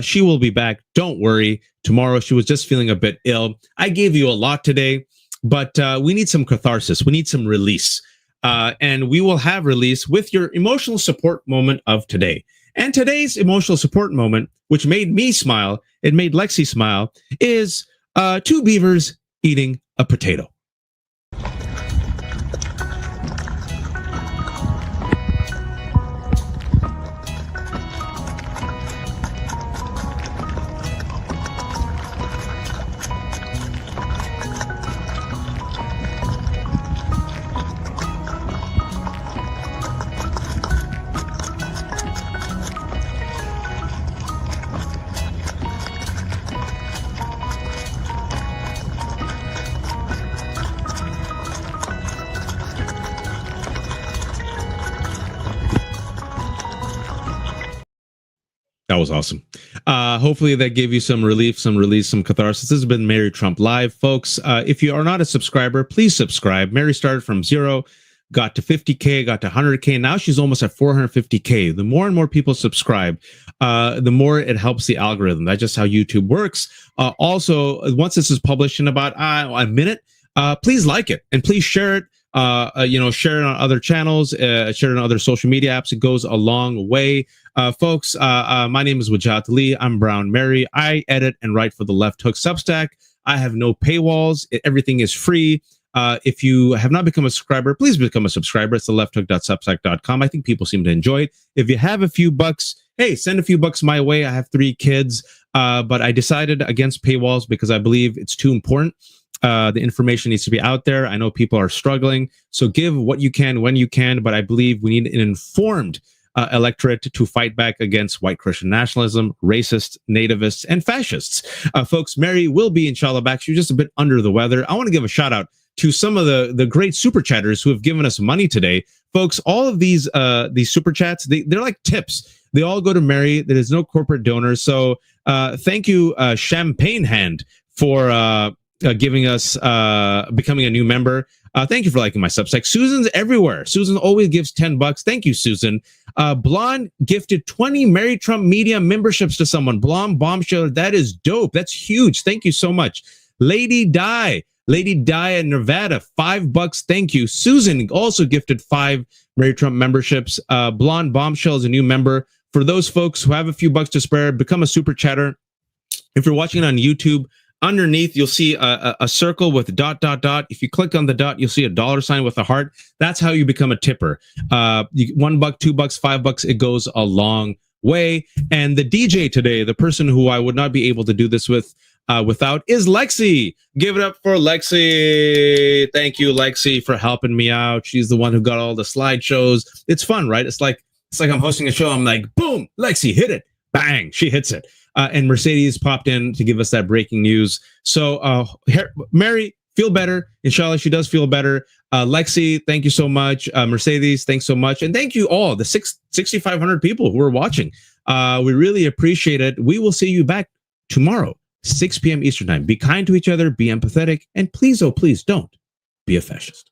She will be back. Don't worry. Tomorrow, she was just feeling a bit ill. I gave you a lot today, but we need some catharsis. We need some release. And we will have release with your emotional support moment of today. And today's emotional support moment, which made me smile, it made Lexi smile, is two beavers eating a potato. That was awesome. Hopefully that gave you some relief, some release, some catharsis. This has been Mary Trump Live, folks. If you are not a subscriber, please subscribe. Mary started from 0, got to 50K, got to 100K. Now she's almost at 450K. The more and more people subscribe, the more it helps the algorithm. That's just how YouTube works. Also, once this is published in about a minute, please like it and please share it. Share it on other channels, share it on other social media apps. It goes a long way. Folks, my name is Wajahat Ali. I'm Brown Mary. I edit and write for the Left Hook Substack. I have no paywalls. Everything is free. If you have not become a subscriber, please become a subscriber. It's the lefthook.substack.com. I think people seem to enjoy it. If you have a few bucks, hey, send a few bucks my way. I have 3 kids, but I decided against paywalls because I believe it's too important. The information needs to be out there. I know people are struggling. So give what you can when you can, but I believe we need an informed electorate to fight back against white Christian nationalism, racists, nativists, and fascists. Folks, Mary will be, inshallah, back. She was just a bit under the weather. I want to give a shout out to some of the great super chatters who have given us money today. Folks, all of these super chats, they're like tips. They all go to Mary. There is no corporate donors. So thank you, Champagne Hand, for giving us becoming a new member. Thank you for liking my Substack. Susan's everywhere. Susan always gives $10. Thank you, Susan. Blonde gifted 20 Mary Trump Media memberships to someone. Blonde Bombshell, that is dope. That's huge. Thank you so much. Lady Di in Nevada, $5. Thank you. Susan also gifted 5 Mary Trump memberships. Blonde Bombshell is a new member. For those folks who have a few bucks to spare, become a super chatter. If you're watching it on YouTube, underneath, you'll see a circle with ... If you click on the dot, you'll see a $sign with a heart. That's how you become a tipper. $1, $2, $5, it goes a long way. And the DJ today, the person who I would not be able to do this without, is Lexi. Give it up for Lexi. Thank you, Lexi, for helping me out. She's the one who got all the slideshows. It's fun, right? It's like I'm hosting a show. I'm like, boom, Lexi, hit it. Bang, she hits it. And Mercedes popped in to give us that breaking news. So, Mary, feel better. Inshallah, she does feel better. Lexi, thank you so much. Mercedes, thanks so much. And thank you all, the 6,500 people who are watching. We really appreciate it. We will see you back tomorrow, 6 p.m. Eastern time. Be kind to each other, be empathetic, and please, oh, please don't be a fascist.